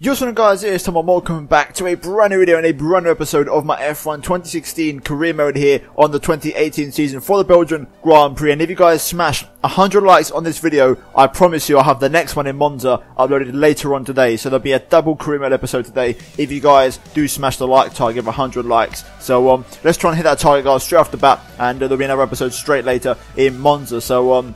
Yo, what's up guys, it's Tom and welcome back to a brand new video and a brand new episode of my F1 2016 career mode here on the 2018 season for the Belgian Grand Prix. And if you guys smash 100 likes on this video, I promise you I'll have the next one in Monza uploaded later on today. So there'll be a double career mode episode today if you guys do smash the like target of 100 likes. So let's try and hit that target, guys, straight off the bat, and there'll be another episode straight later in Monza. So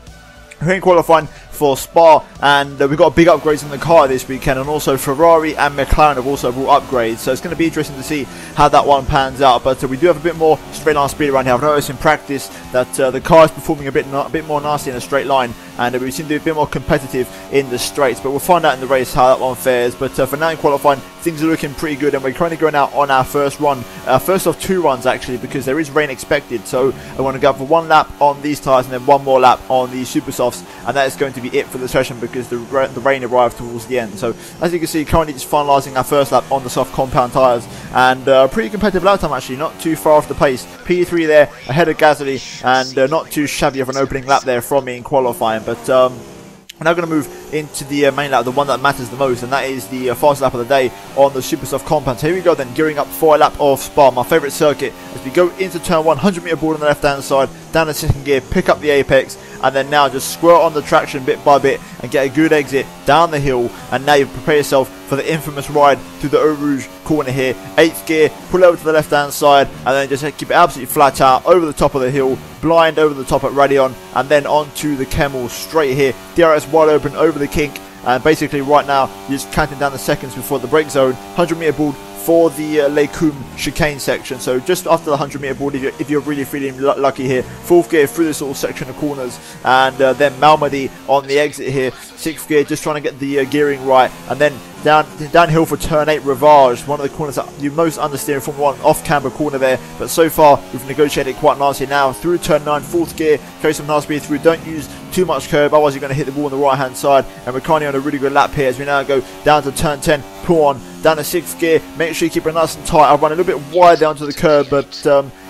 we're in qualifying for Spa, and we've got big upgrades in the car this weekend, and also Ferrari and McLaren have also brought upgrades, so it's going to be interesting to see how that one pans out. But we do have a bit more straight line speed around here. I've noticed in practice that the car is performing a bit more nasty in a straight line, and we seem to be a bit more competitive in the straights, but we'll find out in the race how that one fares. But for now in qualifying, things are looking pretty good, and we're currently going out on our first run, first of two runs actually, because there is rain expected. So I want to go for one lap on these tyres and then one more lap on the super softs, and that is going to be it for the session because the rain arrived towards the end. So as you can see, currently just finalising our first lap on the soft compound tyres, and pretty competitive lap time actually, not too far off the pace. P3 there ahead of Gasly, and not too shabby of an opening lap there from me in qualifying. But we're now going to move into the main lap, the one that matters the most, and that is the fastest lap of the day on the super soft compound. So here we go then, gearing up for a lap of Spa, my favourite circuit, as we go into turn 1, 100 metre board on the left hand side, down the second gear, pick up the apex, and then now just squirt on the traction bit by bit and get a good exit down the hill. And now you prepare yourself for the infamous ride through the Eau Rouge corner here. 8th gear, pull over to the left hand side, and then just keep it absolutely flat out over the top of the hill, blind over the top at Radion, and then onto the Camel straight here. DRS wide open over the kink, and basically right now you're just counting down the seconds before the brake zone. 100 metre board for the Les Combes chicane section, so just after the 100 metre board if you're really feeling lucky here. 4th gear through this little section of corners, and then Malmedy on the exit here. 6th gear, just trying to get the gearing right, and then downhill for turn 8 Rivage, one of the corners that you most understeer in Formula 1, off camber corner there, but so far we've negotiated quite nicely. Now through turn 9, 4th gear, carry some nice speed through, don't use too much curb, otherwise you're going to hit the wall on the right hand side. And we're currently on a really good lap here as we now go down to turn 10, pull on down to 6th gear, make sure you keep it nice and tight. I'll run a little bit wide down to the curb, but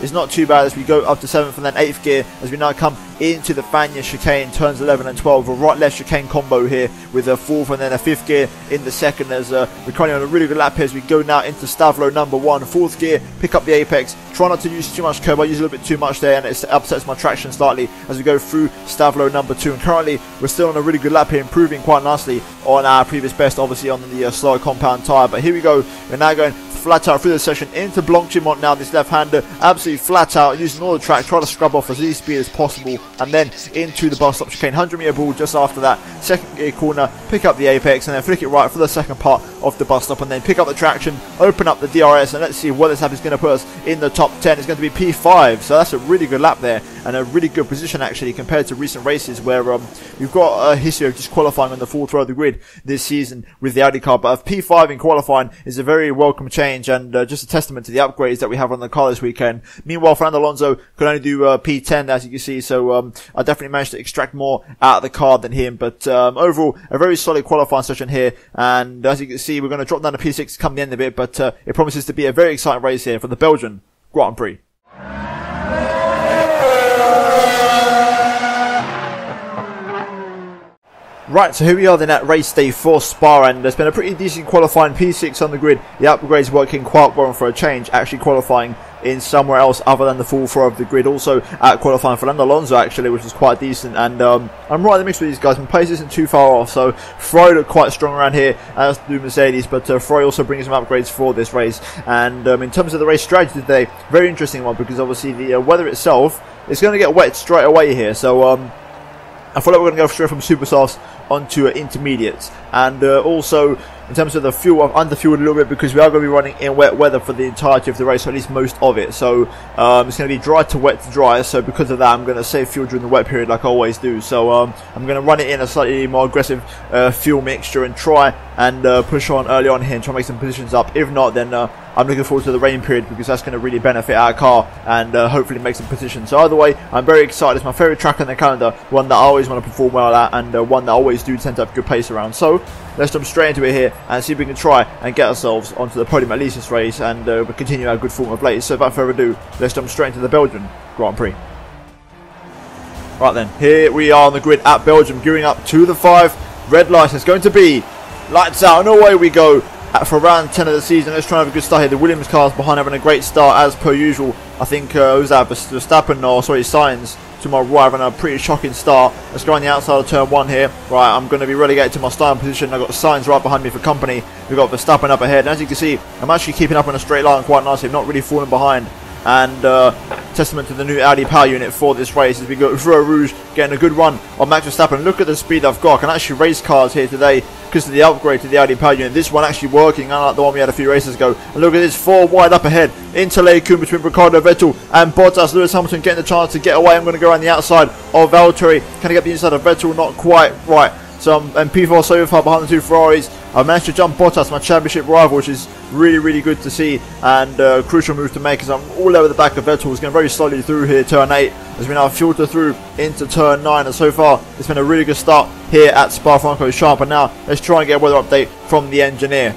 it's not too bad as we go up to 7th and then 8th gear as we now come into the Fagnes chicane, turns 11 and 12, a right left chicane combo here with a 4th and then a 5th gear in the second. As we're currently on a really good lap here as we go now into Stavlo number 1, 4th gear, pick up the apex, try not to use too much curb. I use a little bit too much there and it upsets my traction slightly as we go through Stavlo number 2, and currently we're still on a really good lap here, improving quite nicely on our previous best, obviously on the slower compound tyre. But here we go, we're now going flat out through the session into Blanchimont now, this left-hander, absolutely flat out, using all the track, try to scrub off as easy speed as possible, and then into the bus stop chicane, 100 metre ball just after that, second gear corner, pick up the apex, and then flick it right for the second part of the bus stop, and then pick up the traction, open up the DRS, and let's see what this lap is going to put us in the top 10. It's going to be P5, so that's a really good lap there, and a really good position actually compared to recent races where we've got a history of just qualifying on the 4th row of the grid this season with the Audi car. But P5 in qualifying is a very welcome change, and just a testament to the upgrades that we have on the car this weekend. Meanwhile, Fernando Alonso could only do P10 as you can see, so I definitely managed to extract more out of the car than him. But overall, a very solid qualifying session here, and as you can see, we're going to drop down to P6 come the end of it, but it promises to be a very exciting race here for the Belgian Grand Prix. Right, so here we are then at race day 4 Spa, and there's been a pretty decent qualifying. P6 on the grid, the upgrades working quite well for a change, actually qualifying in somewhere else other than the 4th row of the grid. Also at qualifying Fernando Alonso actually, which was quite decent, and I'm right in the mix with these guys. My pace isn't too far off, so Ferrari look quite strong around here, as do Mercedes, but Ferrari also brings some upgrades for this race. And in terms of the race strategy today, very interesting one, because obviously the weather itself is going to get wet straight away here, so I feel like we're going to go straight from super softs onto intermediates. And also in terms of the fuel, I've underfueled a little bit because we are going to be running in wet weather for the entirety of the race, or at least most of it. So it's going to be dry to wet to dry, so because of that I'm going to save fuel during the wet period like I always do. So I'm going to run it in a slightly more aggressive fuel mixture and try and push on early on here and try to make some positions up. If not, then I'm looking forward to the rain period, because that's going to really benefit our car and hopefully make some positions. So either way, I'm very excited. It's my favourite track on the calendar, one that I always want to perform well at, and one that I always do tend to have good pace around. So let's jump straight into it here and see if we can try and get ourselves onto the podium at least this race, and continue our good form of late. So without further ado, let's jump straight into the Belgian Grand Prix. Right then, here we are on the grid at Belgium, gearing up to the 5. Red light is going to be lights out and away we go. for round 10 of the season. Let's try and have a good start here. The Williams cars behind having a great start as per usual. I think who's that? Verstappen, or sorry, Sainz to my right, having a pretty shocking start. Let's go on the outside of turn 1 here. Right, I'm going to be relegated to my starting position. I've got Sainz right behind me for company. We've got Verstappen up ahead. And as you can see, I'm actually keeping up on a straight line quite nicely. I'm not really falling behind. And testament to the new Audi power unit for this race as we go through Rouge, getting a good run on Max Verstappen. Look at the speed I've got. I can actually race cars here today because of the upgrade to the Audi power unit. This one actually working, unlike the one we had a few races ago. And look at this, 4 wide up ahead into Leikun between Ricciardo, Vettel and Bottas. Lewis Hamilton getting the chance to get away. I'm going to go around the outside of Valtteri. Can I get the inside of Vettel? Not quite right. So and P4 so far behind the 2 Ferraris. I managed to jump Bottas, my championship rival, which is really good to see, and crucial move to make as I'm all over the back of Vettel. He's going very slowly through here, turn 8, as we now filter through into turn 9, and so far it's been a really good start here at Spa-Francorchamps. And now let's try and get a weather update from the engineer.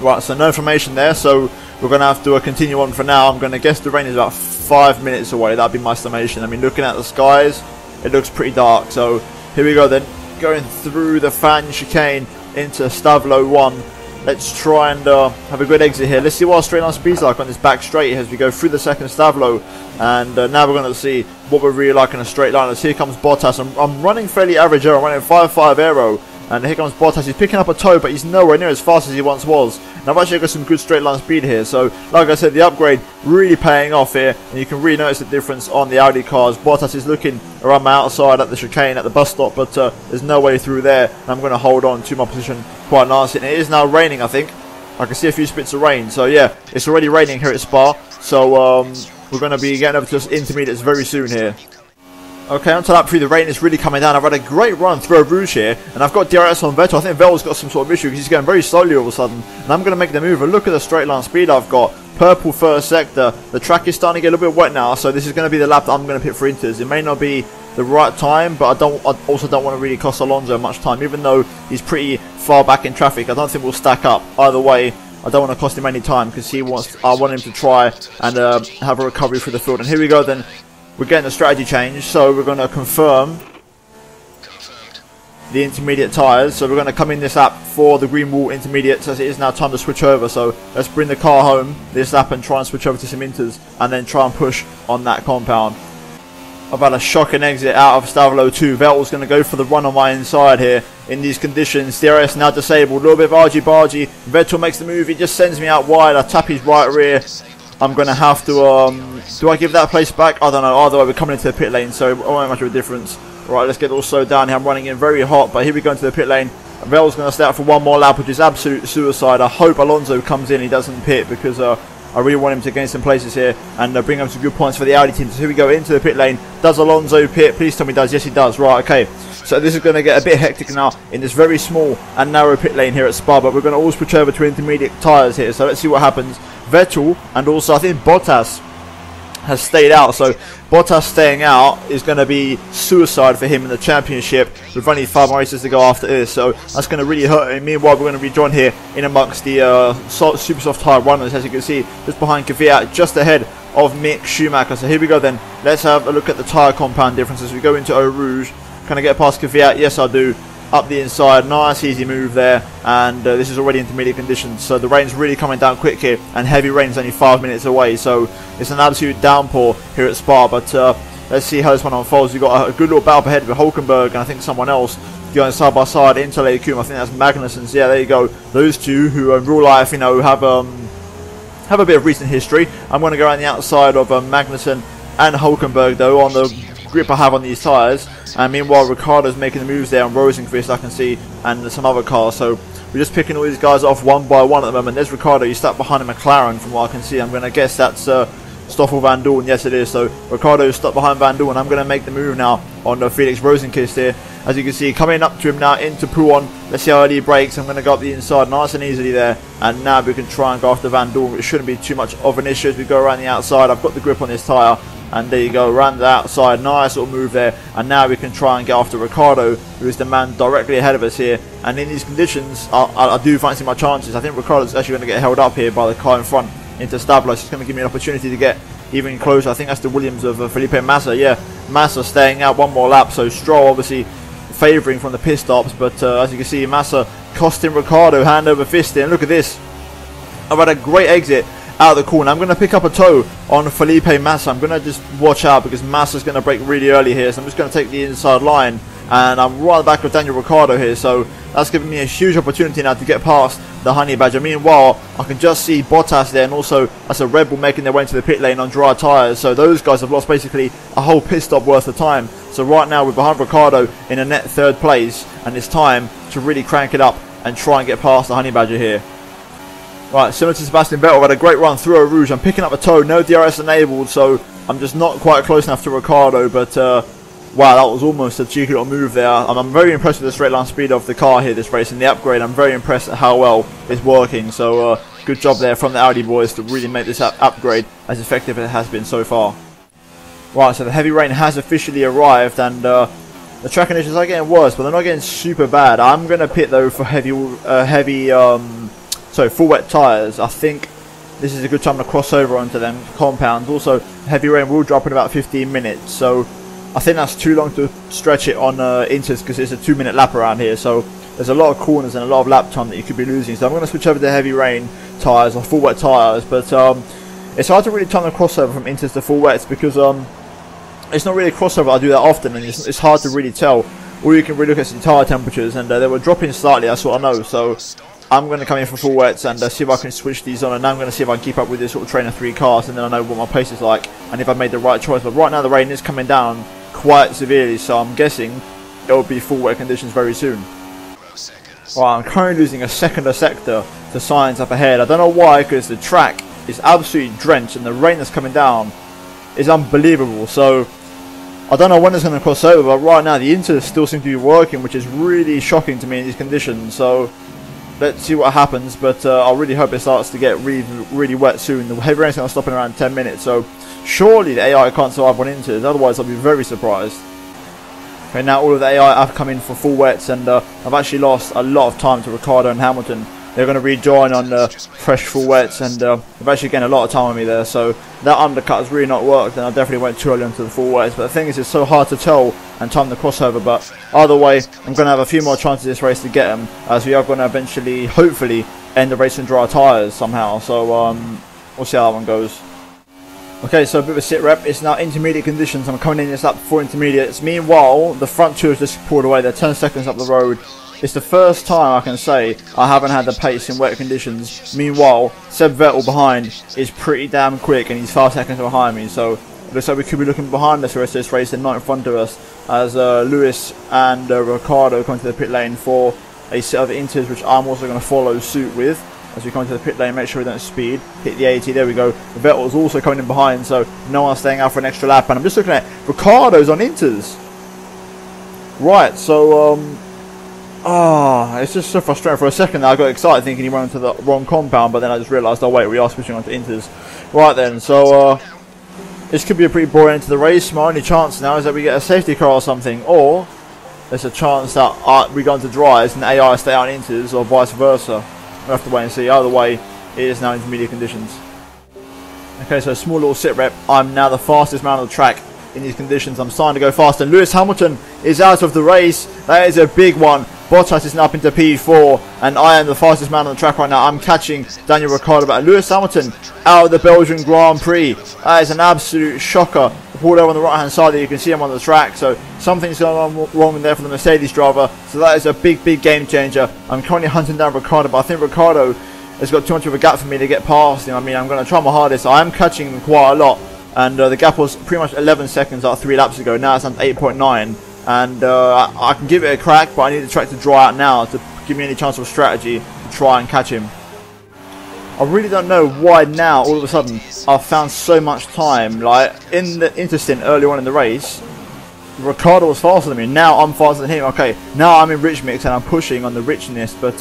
Right, so no information there, so we're going to have to continue on for now. I'm going to guess the rain is about 5 minutes away. That'd be my estimation. I mean, looking at the skies, it looks pretty dark. So here we go then, going through the fan chicane into Stavlo 1. Let's try and have a good exit here. Let's see what our straight line speed's like on this back straight as we go through the second Stavlo. And now we're going to see what we're really like in a straight line. As here comes Bottas. I'm running fairly average aero. I'm running 5.5 aero. And here comes Bottas. He's picking up a toe, but he's nowhere near as fast as he once was. And I've actually got some good straight line speed here. So, like I said, the upgrade really paying off here. And you can really notice the difference on the Audi cars. Bottas is looking around my outside at the chicane at the bus stop, but there's no way through there. And I'm going to hold on to my position quite nicely. And it is now raining, I think. I can see a few spits of rain. So, yeah, it's already raining here at Spa. So, we're going to be getting over to intermediates very soon here. Okay, on to lap 3, the rain is really coming down. I've had a great run through Rouge here, and I've got DRS on Vettel. I think Vettel's got some sort of issue because he's going very slowly all of a sudden. And I'm going to make the move, and look at the straight line speed I've got. Purple first sector. The track is starting to get a little bit wet now, so this is going to be the lap that I'm going to pit for Inters. It may not be the right time, but I also don't want to really cost Alonso much time, even though he's pretty far back in traffic. I don't think we'll stack up either way. I don't want to cost him any time because I want him to try and have a recovery through the field. And here we go then. We're getting a strategy change, so we're going to confirm the intermediate tyres. So we're going to come in this lap for the green wall intermediates, as it is now time to switch over. So let's bring the car home this lap and try and switch over to some inters, and then try and push on that compound. I've had a shocking exit out of Stavlo 2. Vettel's going to go for the run on my inside here in these conditions. DRS now disabled, a little bit of argy-bargy. Vettel makes the move, he just sends me out wide. I tap his right rear. I'm going to have to, do I give that place back? I don't know. Either way, we're coming into the pit lane, so it won't make much of a difference. Right, let's get it all slowed down here. I'm running in very hot, but here we go into the pit lane. Vettel's going to stay out for one more lap, which is absolute suicide. I hope Alonso comes in, he doesn't pit, because I really want him to gain some places here and bring home some good points for the Audi team. So here we go into the pit lane. Does Alonso pit? Please tell me he does. Yes, he does. Right, okay. So this is going to get a bit hectic now in this very small and narrow pit lane here at Spa, but we're going to all switch over to intermediate tyres here. So let's see what happens. Vettel and also I think Bottas has stayed out, so Bottas staying out is going to be suicide for him in the championship. We've only 5 more races to go after this, so that's going to really hurt him. Meanwhile, we're going to be joined here in amongst the super soft tyre runners, as you can see, just behind Kvyat, just ahead of Mick Schumacher. So here we go then. Let's have a look at the tyre compound differences. We go into Eau Rouge. Can I get past Kvyat? Yes, I do. Up the inside, nice easy move there, and this is already intermediate conditions, so the rain's really coming down quick here, and heavy rain's only 5 minutes away, so it's an absolute downpour here at Spa. But let's see how this one unfolds. We've got a good little battle ahead with Hulkenberg and I think someone else going side by side into Leikun. I think that's Magnussen's. Yeah, there you go. Those two who in real life, you know, have a bit of recent history. I'm going to go around the outside of Magnussen and Hulkenberg though on the grip I have on these tyres. And meanwhile, Ricciardo's making the moves there on Rosenqvist, I can see, and some other cars. So we're just picking all these guys off one by one at the moment. There's Ricciardo. He's stuck behind a McLaren from what I can see. I'm going to guess that's Stoffel Van Doorn. Yes, it is. So Ricciardo is stuck behind Van Doorn. I'm going to make the move now on Felix Rosenqvist here. As you can see, coming up to him now into Pouon. Let's see how he brakes. I'm going to go up the inside nice and easily there. And now we can try and go after Van Doorn, which shouldn't be too much of an issue as we go around the outside. I've got the grip on this tyre. And there you go, around the outside, nice little move there. And now we can try and get after Ricciardo, who is the man directly ahead of us here. And in these conditions, I do fancy my chances. I think Ricciardo's actually going to get held up here by the car in front into Stablo. It's going to give me an opportunity to get even closer. I think that's the Williams of Felipe Massa, yeah. Massa staying out one more lap, so Stroll obviously favouring from the pit stops, but as you can see, Massa costing Ricciardo hand over fist. And look at this, I've had a great exit out of the corner. I'm going to pick up a toe on Felipe Massa. I'm going to just watch out because Massa's going to brake really early here, so I'm just going to take the inside line, and I'm right at the back of Daniel Ricciardo here, so that's giving me a huge opportunity now to get past the Honey Badger. Meanwhile, I can just see Bottas there, and also that's a Red Bull making their way into the pit lane on dry tyres, so those guys have lost basically a whole pit stop worth of time. So right now we're behind Ricciardo in a net third place, and it's time to really crank it up and try and get past the Honey Badger here. Right, similar to Sebastian Vettel, had a great run through Eau Rouge. I'm picking up a toe, no DRS enabled, so I'm just not quite close enough to Ricciardo, but wow, that was almost a cheeky little move there. I'm very impressed with the straight line speed of the car here this race, and the upgrade, I'm very impressed at how well it's working, so good job there from the Audi boys to really make this upgrade as effective as it has been so far. Right, so the heavy rain has officially arrived, and the track conditions are getting worse, but they're not getting super bad. I'm going to pit though for full wet tyres. I think this is a good time to cross over onto them compounds. Also, heavy rain will drop in about 15 minutes, so I think that's too long to stretch it on Inters because it's a 2-minute lap around here, so there's a lot of corners and a lot of lap time that you could be losing. So I'm going to switch over to heavy rain tyres or full wet tyres, but it's hard to really time the crossover from Inters to full wets because it's not really a crossover I do that often, and it's hard to really tell. All you can really look at is the tyre temperatures, and they were dropping slightly, that's what I know. So I'm going to come in for full wets and see if I can switch these on, and I'm going to see if I can keep up with this sort of train of 3 cars, and then I know what my pace is like and if I've made the right choice. But right now the rain is coming down quite severely, so I'm guessing it will be full wet conditions very soon. Right, I'm currently losing a second sector to Sainz up ahead. I don't know why, because the track is absolutely drenched and the rain that's coming down is unbelievable. So I don't know when it's going to cross over, but right now the Inters still seem to be working, which is really shocking to me in these conditions. So let's see what happens, but I really hope it starts to get really wet soon. The heavy rain's going to stop in around 10 minutes, so surely the AI can't survive on Inters, otherwise I'll be very surprised. Okay, now all of the AI have come in for full wets, and I've actually lost a lot of time to Ricciardo and Hamilton. They're going to rejoin on fresh full wets, and they've actually gained a lot of time on me there, so that undercut has really not worked, and I definitely went too early onto the full wets. But the thing is, it's so hard to tell and time the crossover, but either way, I'm going to have a few more chances this race to get them, as we are going to eventually, hopefully, end the race in dry tyres somehow, so we'll see how that one goes. Okay, so a bit of a sit rep. It's now intermediate conditions. I'm coming in this lap for intermediates. Meanwhile, the front two has just pulled away. They're 10 seconds up the road. It's the first time I can say I haven't had the pace in wet conditions. Meanwhile, Seb Vettel behind is pretty damn quick, and he's 5 seconds behind me. So it looks like we could be looking behind us the rest of this race and not in front of us, as Lewis and Ricciardo come to the pit lane for a set of Inters, which I'm also going to follow suit with. As we come into the pit lane, make sure we don't speed, hit the 80, there we go. Vettel's also coming in behind, so no one's staying out for an extra lap. And I'm just looking at Ricciardo's on Inters. Right, so, it's just so frustrating. For a second I got excited thinking he went into the wrong compound, but then I just realised, oh wait, we are switching on to Inters. Right then, so, this could be a pretty boring end to the race. My only chance now is that we get a safety car or something, or there's a chance that we go into dries and the AI stay out on Inters, or vice versa. We'll have to wait and see. Either way, it is now intermediate conditions. Okay, so a small little sit rep. I'm now the fastest man on the track in these conditions. I'm starting to go faster. Lewis Hamilton is out of the race. That is a big one. Bottas is now up into P4, and I am the fastest man on the track right now. I'm catching Daniel Ricciardo, but Lewis Hamilton out of the Belgian Grand Prix. That is an absolute shocker. Pulled over on the right hand side there, you can see him on the track, so something's going on wrong there for the Mercedes driver, so that is a big game changer. I'm currently hunting down Ricciardo, but I think Ricciardo has got too much of a gap for me to get past him. I mean, I'm going to try my hardest. I am catching him quite a lot, and the gap was pretty much 11 seconds like 3 laps ago. Now it's down to 8.9, and I can give it a crack, but I need the track to dry out now to give me any chance of strategy to try and catch him. I really don't know why now all of a sudden I've found so much time. Like in the interstint early on in the race, Ricciardo was faster than me. Now I'm faster than him. Okay, now I'm in rich mix and I'm pushing on the richness, but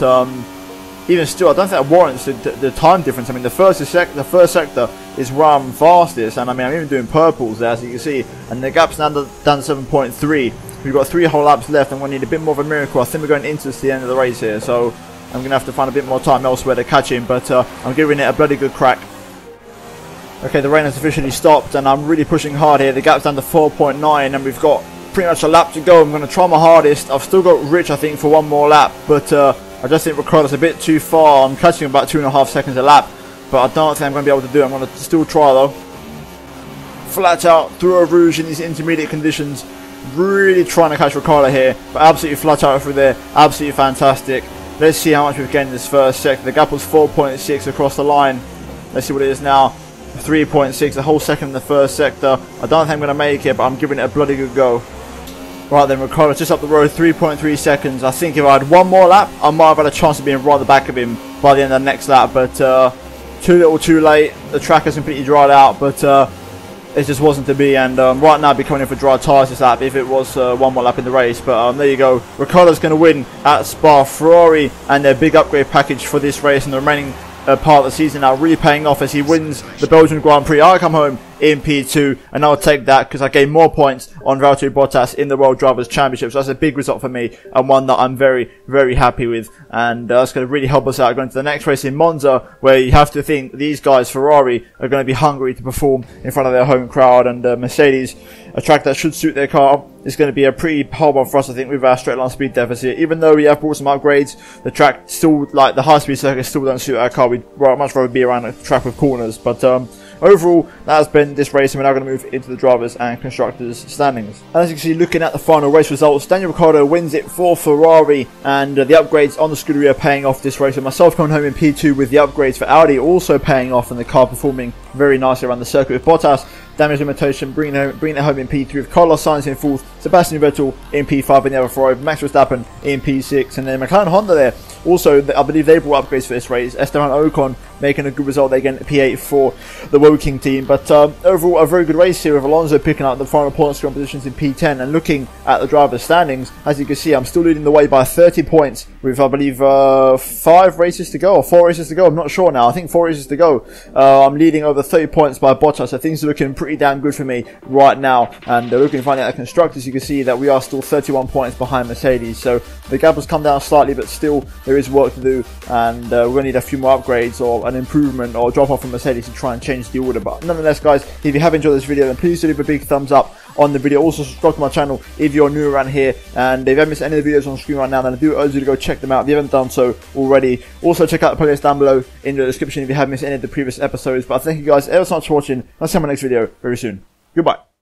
even still, I don't think that warrants the time difference. I mean, the first sector is where I'm fastest, and I mean I'm even doing purples there, as you can see, and the gap's down to 7.3. We've got 3 whole laps left, and we need a bit more of a miracle. I think we're going into the end of the race here, so I'm going to have to find a bit more time elsewhere to catch him, but I'm giving it a bloody good crack. Okay, the rain has officially stopped and I'm really pushing hard here. The gap's down to 4.9 and we've got pretty much a lap to go. I'm going to try my hardest. I've still got Rich, I think, for one more lap, but I just think Ricardo's a bit too far. I'm catching about 2.5 seconds a lap, but I don't think I'm going to be able to do it. I'm going to still try though. Flat out through a Rouge in these intermediate conditions. Really trying to catch Ricardo here, but absolutely flat out through there. Absolutely fantastic. Let's see how much we've gained in this first sector. The gap was 4.6 across the line. Let's see what it is now. 3.6, a whole second in the first sector. I don't think I'm going to make it, but I'm giving it a bloody good go. Right then, Ricardo's just up the road, 3.3 seconds. I think if I had one more lap, I might have had a chance of being right at the back of him by the end of the next lap, but too little too late. The track has completely dried out, but it just wasn't to be, and right now I'd be coming in for dry tyres this lap if it was one more lap in the race. But there you go, Ricardo's going to win at Spa. Ferrari and their big upgrade package for this race and the remaining part of the season now really paying off as he wins the Belgian Grand Prix. I come home in P2 and I'll take that because I gained more points on Valtteri Bottas in the World Drivers' Championship. So that's a big result for me and one that I'm very, very happy with, and that's going to really help us out going to the next race in Monza, where you have to think these guys, Ferrari, are going to be hungry to perform in front of their home crowd, and Mercedes, a track that should suit their car, is going to be a pretty hard one for us, I think, with our straight line speed deficit. Even though we have brought some upgrades, the track still, like the high speed circuit, still don't suit our car. We'd much rather be around a track with corners, but overall, that has been this race, and we're now going to move into the drivers and constructors standings. And as you can see, looking at the final race results, Daniel Ricciardo wins it for Ferrari, and the upgrades on the Scuderia are paying off this race. And myself coming home in P2 with the upgrades for Audi also paying off, and the car performing very nicely around the circuit with Bottas. Damage limitation, bringing it home in P3 with Carlos Sainz in 4th, Sebastian Vettel in P5 in the other Ferrari, Max Verstappen in P6, and then McLaren Honda there. Also, I believe they brought upgrades for this race. Esteban Ocon making a good result. They get P8 for the Woking team. But overall, a very good race here with Alonso picking up the final point scoring positions in P10. And looking at the drivers' standings, as you can see, I'm still leading the way by 30 points with, I believe, 5 races to go, or 4 races to go. I'm not sure now. I think 4 races to go. I'm leading over 30 points by Bottas, so things are looking pretty damn good for me right now. And looking to find out the constructors, you can see that we are still 31 points behind Mercedes. So the gap has come down slightly, but still there is work to do, and we're going to need a few more upgrades or an improvement or drop off from Mercedes to try and change the order. But nonetheless, guys, if you have enjoyed this video, then please do leave a big thumbs up on the video. Also subscribe to my channel if you're new around here, and if you haven't missed any of the videos on screen right now, then I do urge you to go check them out if you haven't done so already. Also check out the playlist down below in the description if you have missed any of the previous episodes. But thank you guys ever so much for watching. I'll see you in my next video very soon. Goodbye.